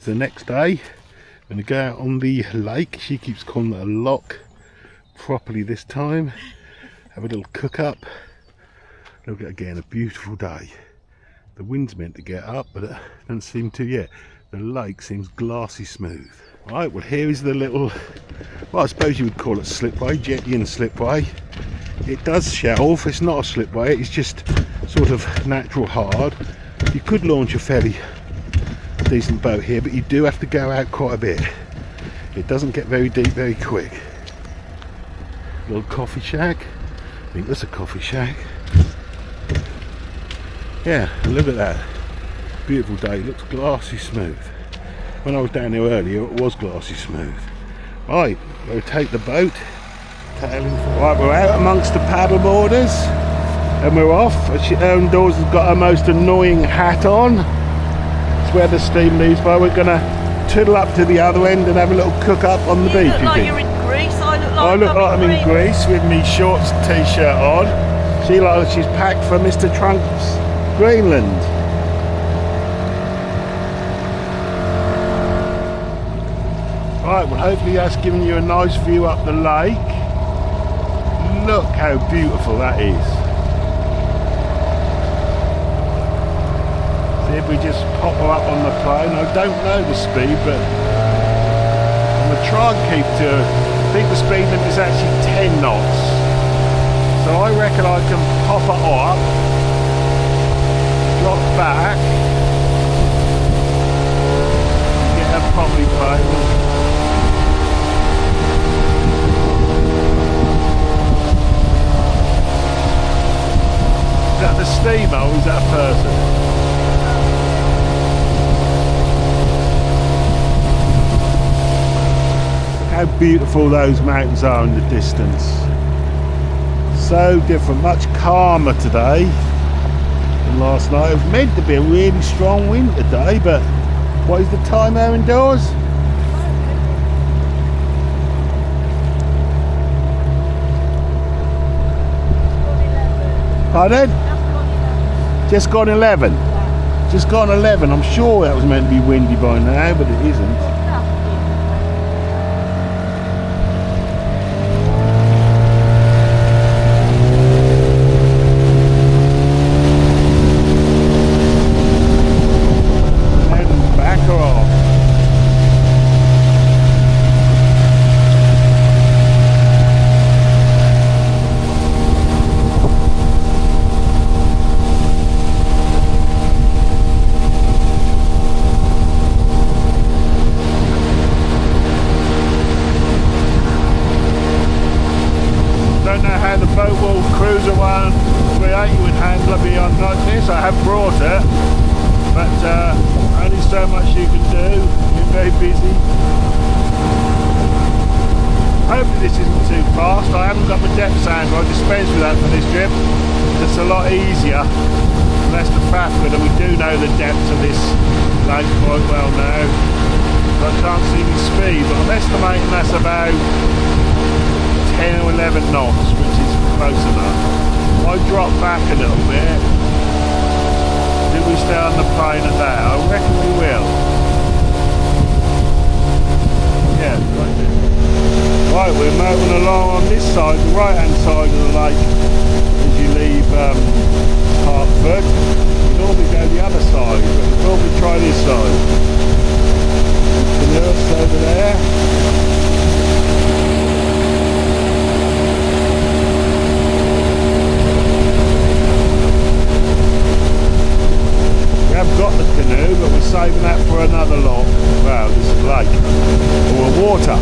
The next day, I'm going to go out on the lake. She keeps calling it a lock, properly this time. Have a little cook up. Look at again, a beautiful day. The wind's meant to get up, but it doesn't seem to yet. The lake seems glassy smooth. Right, well here is the little, well I suppose you would call it slipway, jetty and slipway. It does shelve, it's not a slipway, it's just sort of natural hard. You could launch a fairly decent boat here, but you do have to go out quite a bit. It doesn't get very deep very quick. Little coffee shack. I think that's a coffee shack. Yeah, look at that. Beautiful day, it looks glassy smooth. When I was down here earlier it was glassy smooth. Right, we'll take the boat. Right, we're out amongst the paddle boarders and we're off. Doors has got her most annoying hat on. Where the steam leaves by. We're gonna toodle up to the other end and have a little cook up on the beach. You look like you're in Greece. I look like I'm in Greece with me shorts and t-shirt on. She looks like she's packed for Mr. Trump's Greenland. Right, well hopefully that's given you a nice view up the lake. Look how beautiful that is. If we just pop her up on the plane, I don't know the speed, but I'm going to try and keep to, I think the speed limit is actually 10 knots. So I reckon I can pop her up, drop back, get her properly playing. Is that the steamer or is that a person? How beautiful those mountains are in the distance. So different, much calmer today than last night. It was meant to be a really strong wind today, but what is the time there indoors? Pardon? Just gone 11. Just gone 11. I'm sure that was meant to be windy by now, but it isn't. I have brought it, but only so much you can do. You're very busy. Hopefully this isn't too fast. I haven't got my depth sander. I dispensed with that for this trip. It's a lot easier, less to faff with, and we do know the depth of this lake quite well now. I can't see the speed, but I'm estimating that's about 10 or 11 knots, which is close enough. I drop back a little bit. Do we stay on the plane at that? I reckon we will. Yeah, right there. Right, we're moving along on this side, the right hand side of the lake as you leave Hartford. You normally go the other side, but we'll probably try this side. The nurse over there. I've got the canoe, but we're saving that for another lot. Wow, this is lake or water.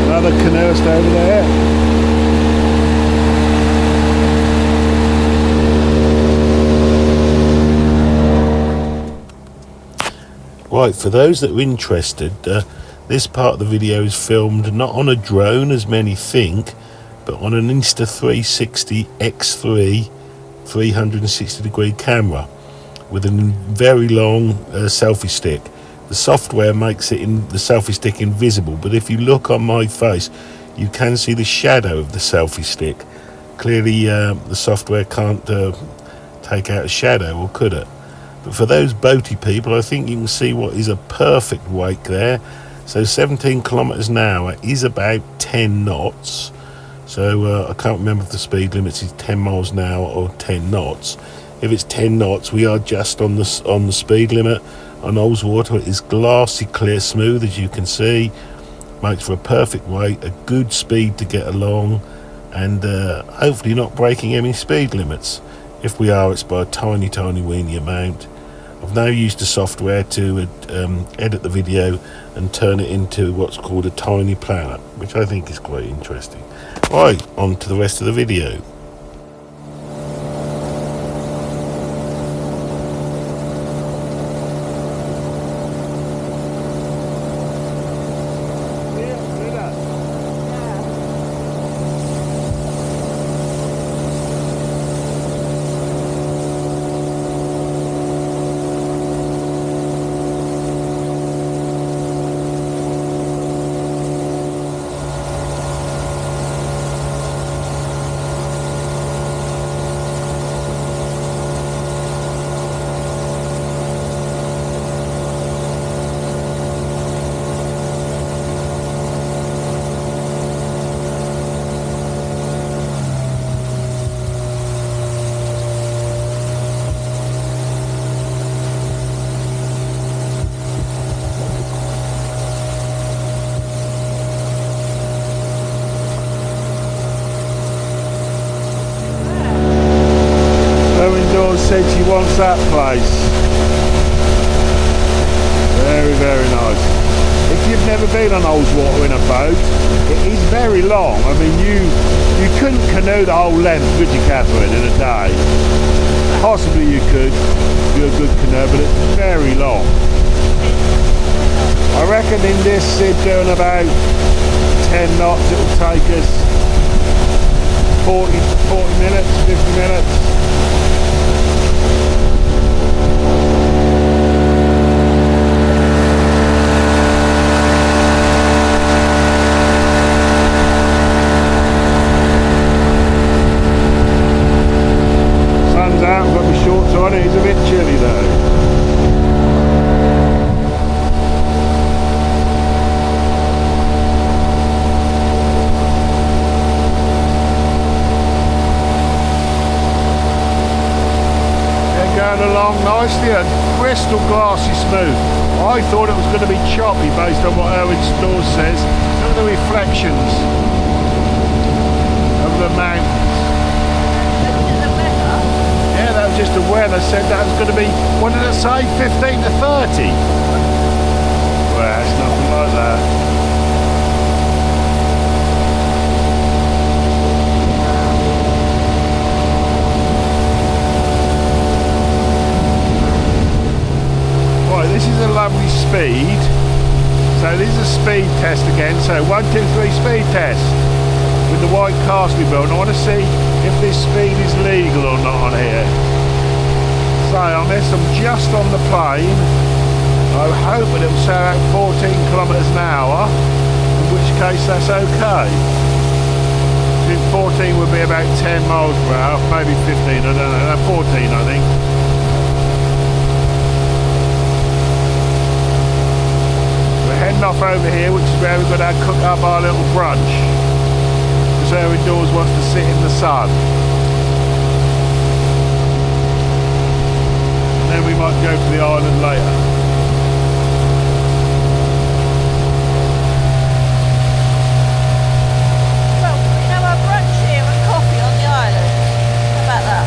Another canoeist over there. Right, for those that are interested, this part of the video is filmed not on a drone as many think, but on an Insta360 X3 360 degree camera with a very long selfie stick. The software makes it in the selfie stick invisible, but if you look on my face you can see the shadow of the selfie stick. Clearly the software can't take out a shadow, or could it? But for those boaty people, I think you can see what is a perfect wake there. So 17 kilometers an hour is about 10 knots. So I can't remember if the speed limit is 10 miles an hour or 10 knots. If it's 10 knots, we are just on the speed limit. On Ullswater, it is glassy, clear, smooth, as you can see. Makes for a perfect wake, a good speed to get along, and hopefully not breaking any speed limits. If we are, it's by a tiny, tiny weeny amount. I've now used the software to edit the video and turn it into what's called a tiny planner, which I think is quite interesting. Right, on to the rest of the video. Said she wants that place. Very, very nice. If you've never been on Ullswater in a boat, it is very long. I mean, you couldn't canoe the whole length, could you, Catherine, in a day? Possibly you could, if you're a good canoe, but it's very long. I reckon in this, doing about 10 knots, it will take us 40 minutes, 50 minutes. It's a bit chilly though. They're going along nicely and crystal glassy smooth. I thought it was going to be choppy based on what Erwin Stores says. Look at the reflections of the mountains. That was just the weather said that was going to be, what did it say, 15 to 30? Well, it's nothing like that. Right, this is a lovely speed. So this is a speed test again. So 1, 2, 3 speed test with the white casting wheel. And I want to see if this speed is legal or not on here. So on this, I'm just on the plane. I'm hoping it will say out 14 kilometers an hour, in which case that's okay. I think 14 would be about 10 miles per hour, maybe 15, I don't know, no, 14 I think. We're heading off over here, which is where we're going to cook up our little brunch. Because Erwin Dawes wants to sit in the sun. Then we might go to the island later. Well, we can have our brunch here and coffee on the island. How about that?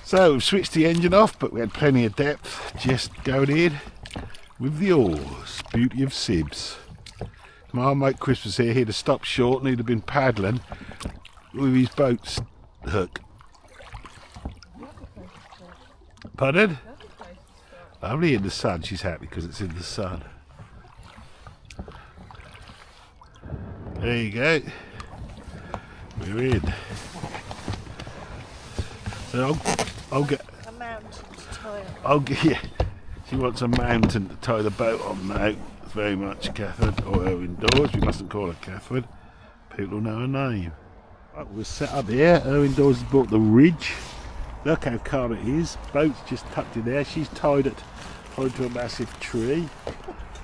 So we've switched the engine off, but we had plenty of depth just going in with the oars. Beauty of Sibs. My old mate Chris was here, he'd have stopped short and he'd have been paddling with his boat's hook. Pardon? Lovely in the sun. She's happy because it's in the sun. There you go. We're in. So I'll get a mountain to tie up. I'll get. Yeah, she wants a mountain to tie the boat on now. Very much, Catherine, or Erwin Dawes. We mustn't call her Catherine. People know her name. Right, we're set up here. Erwin Dawes has bought the ridge. Look how calm it is. Boat's just tucked in there. She's tied to a massive tree.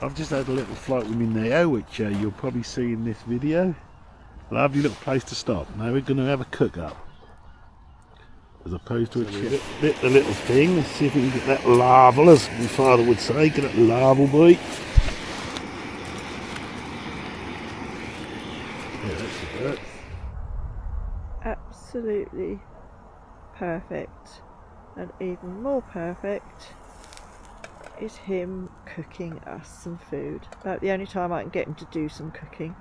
I've just had a little flight with me Neo, which you'll probably see in this video. Lovely little place to stop. Now we're going to have a cook up, as opposed to a chip. Bit the little thing. Let's see if we can get that larval, as my father would say. Get that larval boy. Yeah, that's the bird. Absolutely perfect, and even more perfect is him cooking us some food. About the only time I can get him to do some cooking.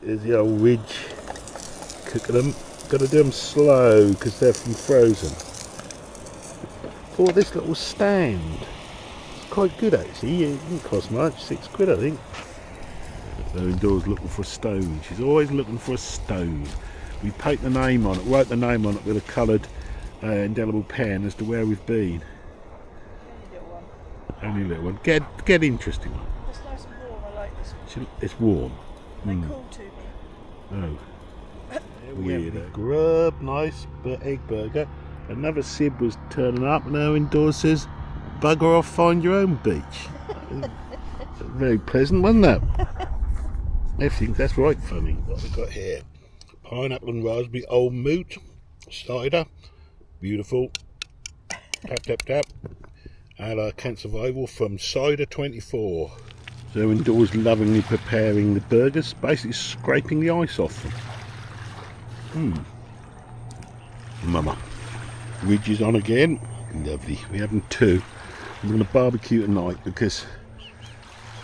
There's the old ridge. Cooking them. Got to do them slow because they're from frozen. For this little stand, it's quite good actually. It didn't cost much, £6 I think. So Dora's looking for a stone. She's always looking for a stone. We paint the name on it, write the name on it with a coloured indelible pen as to where we've been. Only a little one. Get interesting one. It's nice and warm. I like this one. It's warm. They're cool to me. Oh. Weird. Grub, nice egg burger. Another sib was turning up, and now indoors says, "Bugger off, find your own beach." Very pleasant, wasn't that? Everything, that's right, funny. What we got here? Pineapple and raspberry old moot cider. Beautiful. Tap, tap, tap. And a can survival from Cider 24. So indoors lovingly preparing the burgers, basically scraping the ice off them. Mama. Ridge is on again. Lovely. We're having two. We're going to barbecue tonight because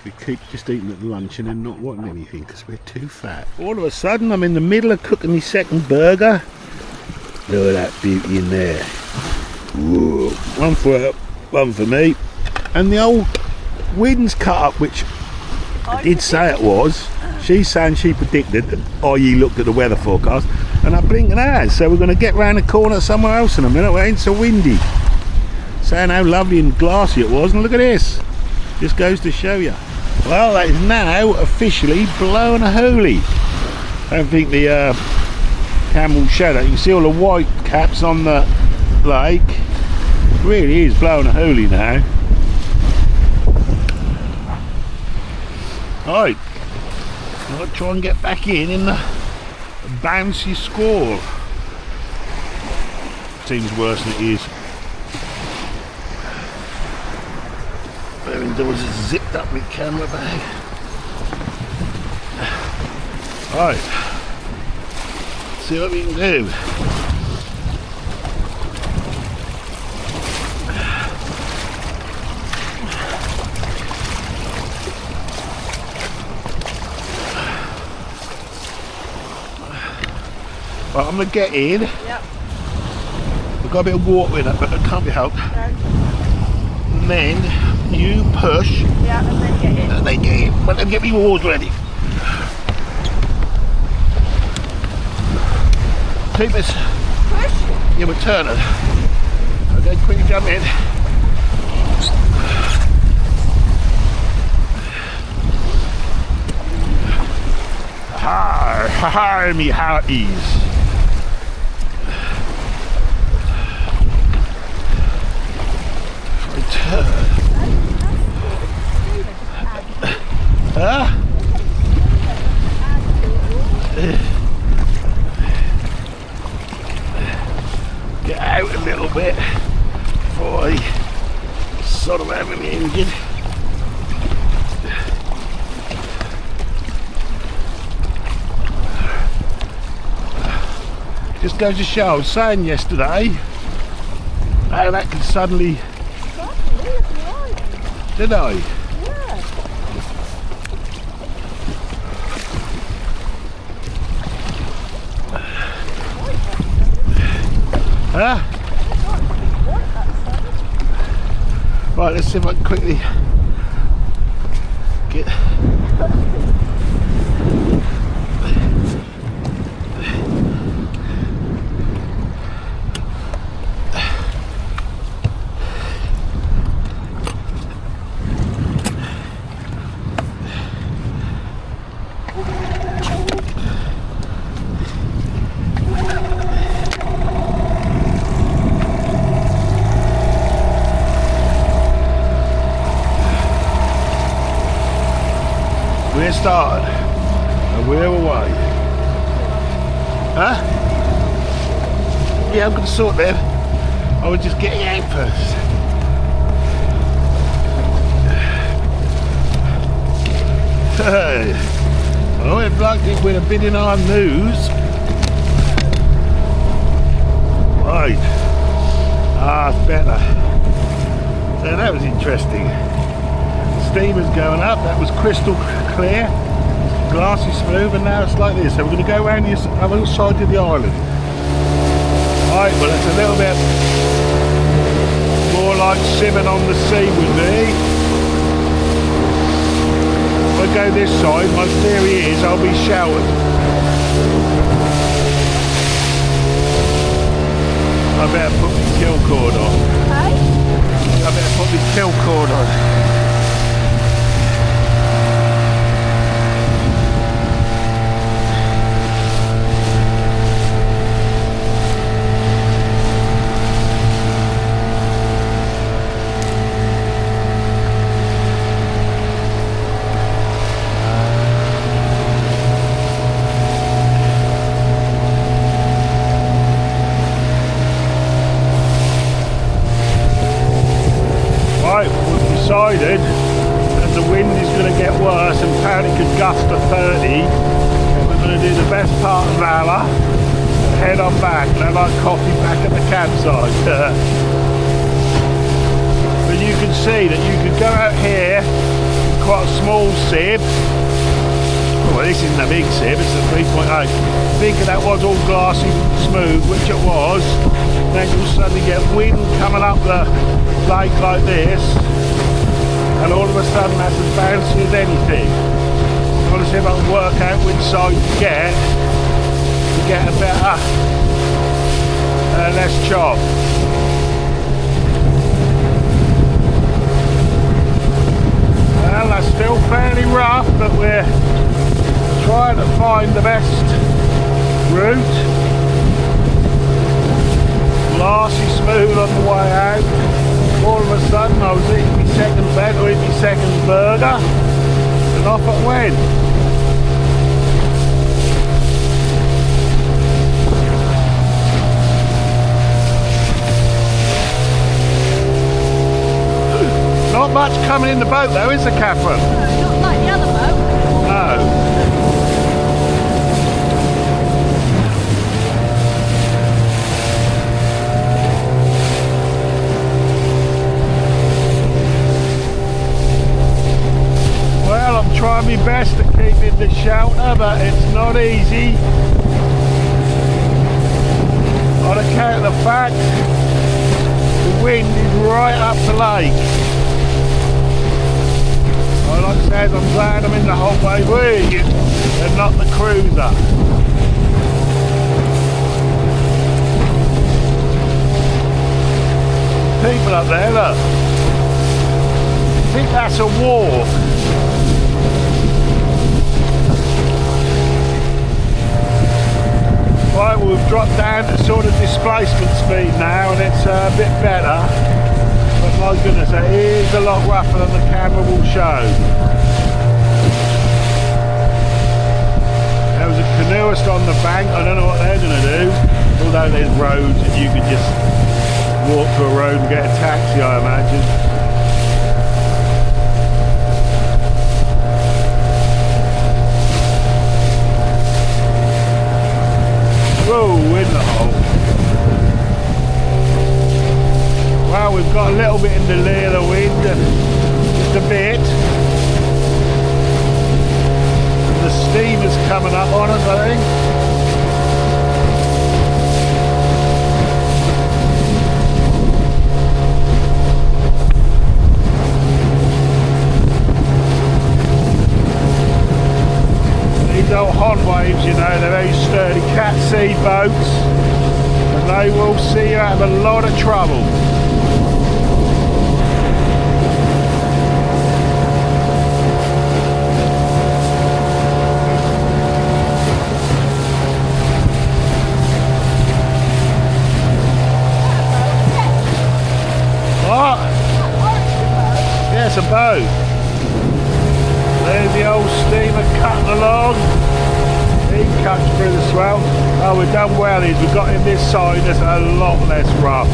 we keep just eating at lunch and then not wanting anything because we're too fat. All of a sudden I'm in the middle of cooking my second burger. Look at that beauty in there. Whoa. One for her, one for me. And the old wind's cut up, which I did say it was. She's saying she predicted, i.e. looked at the weather forecast, and I blinked and has. So we're going to get round the corner somewhere else in a minute where it ain't so windy. Saying how lovely and glassy it was, and look at this. Just goes to show you. Well, that is now officially blowing a hoolie. I don't think the camera will show that. You can see all the white caps on the lake. It really is blowing a hoolie now. Right, I'll try and get back in the bouncy squall. Seems worse than it is. There was zipped up my camera bag. Right, see what we can do. Right, I'm going to get in. Yep. I've got a bit of water in it, but it can't be helped. No. And then you push. Yeah, and then get in. And then get in. But then get me oars ready. Keep this. Push. Yeah, we're turning. Okay, quickly jump in. Ha, me hearties. Return. Huh? Get out a little bit before I sort of have him injured. Just goes to show, I was saying yesterday how that can suddenly. Did I? Yeah. Huh? Right, let's see if I can quickly get. We're started and we're away. Huh? Yeah, I'm going to sort them. I was just getting out first. Hey. Oh, it's like it with a bit in our news. Right. Ah, it's better. So that was interesting. Steamer's going up, that was crystal clear, glassy smooth, and now it's like this. So we're going to go around the other side of the island. Right, well it's a little bit more like swimming on the sea with me. If I go this side, my theory is I'll be sheltered. I better put my kill cord on. Hey? I better put my kill cord on. Decided that the wind is going to get worse and apparently could gust to 30. We're going to do the best part of an hour, head on back, and have our coffee back at the campsite. But you can see that you could go out here with quite a small sib. Well, this isn't a big sib, it's a 3.8. Thinking that was all glassy smooth, which it was. Then you'll suddenly get wind coming up the lake like this. And all of a sudden that's as bouncy as anything. I'm going to see if I can work out which side to get a better less chop. Well, that's still fairly rough, but we're trying to find the best route. Glassy smooth on the way out. All of a sudden I was eating my second bed or eating my second burger and off it went. Not much coming in the boat though, is there, Catherine? Not like the other boat. No. Try my best to keep in the shelter, but it's not easy. on account of the fact the wind is right up the lake. Well, like I said, I'm glad I'm in the Honwave rig and not the cruiser. People up there, look. I think that's a walk. Right, well, we've dropped down to sort of displacement speed now and it's a bit better. But my goodness, it is a lot rougher than the camera will show. There was a canoeist on the bank, I don't know what they're going to do. Although there's roads and you could just walk to a road and get a taxi, I imagine. Whoa, in the hole. Well, we've got a little bit in the lee of the wind, just a bit. The steam is coming up on us, I think. These old Honwaves, you know, they're very sturdy cat seed boats and they will see you out of a lot of trouble. What? Yeah, it's a boat. There's the old steamer cutting along. He cuts through the swell. Oh, we've done wellies. We've got him this side. That's a lot less rough.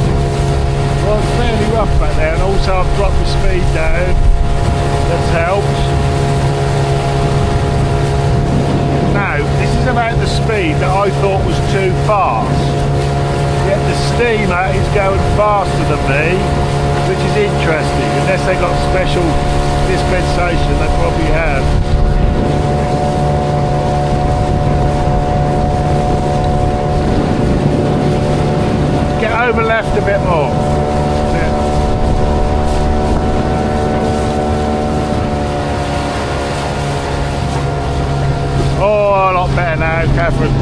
Well, it's fairly rough back there, and also I've dropped the speed down. That's helped. Now, this is about the speed that I thought was too fast. Yet the steamer is going faster than me, which is interesting. Unless they got special dispensation, they probably have. Get over left a bit more. Yeah. Oh, a lot better now, Catherine.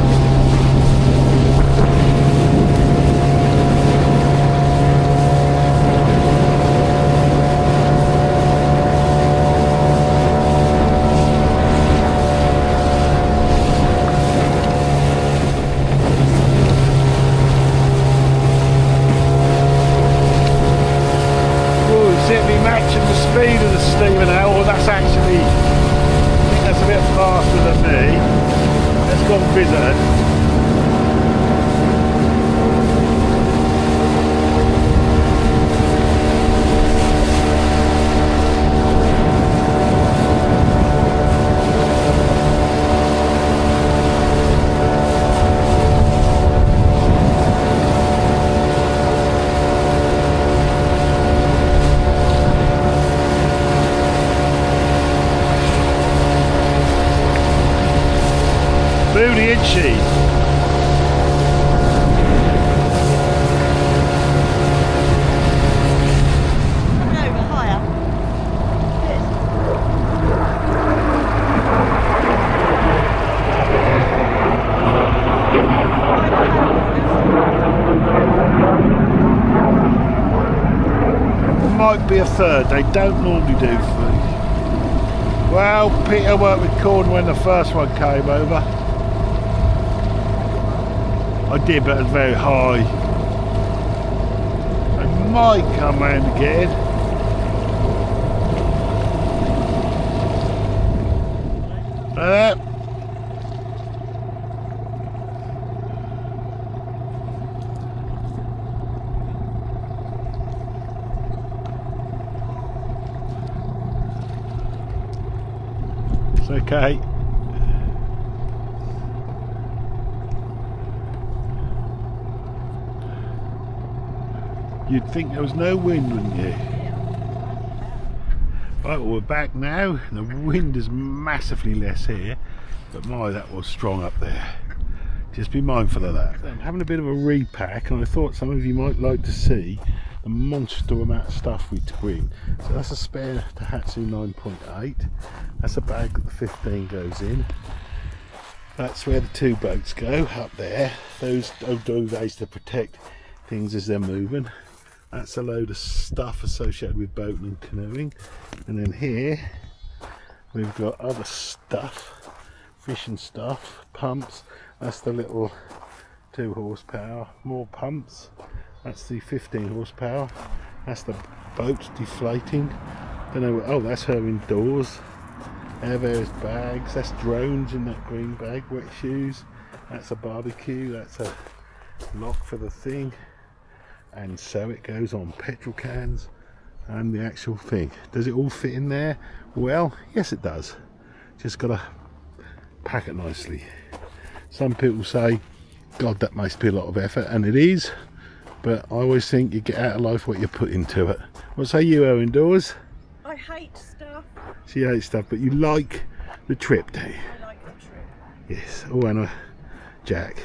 Speed of the steamer now, well that's actually, I think that's a bit faster than me. Let's go and visit it. Booty, isn't she? Coming over higher. Might be a third. They don't normally do three. Well, Peter weren't recording when the first one came over. I did, but it was very high. I might come round again. It's okay. You'd think there was no wind, wouldn't you? Right, well, we're back now. The wind is massively less here, but my, that was strong up there. just be mindful of that. So I'm having a bit of a repack, and I thought some of you might like to see the monster amount of stuff we took in. So that's a spare Daihatsu 9.8. That's a bag that the 15 goes in. That's where the 2 boats go, up there. Those duvets to protect things as they're moving. That's a load of stuff associated with boating and canoeing. And then here we've got other stuff, fishing stuff, pumps. That's the little 2 horsepower, more pumps. That's the 15 horsepower. That's the boat deflating. Don't know what, oh, that's her indoors. There, various bags. That's drones in that green bag. Wet shoes. That's a barbecue. That's a lock for the thing. And so it goes on. Petrol cans and the actual thing. Does it all fit in there? Well, yes it does. Just gotta pack it nicely. Some people say, God, that must be a lot of effort, and it is. But I always think you get out of life what you put into it. What say you, Owen Dawes? I hate stuff. She hates stuff, but you like the trip, do you? I like the trip. Yes. Oh, and Jack.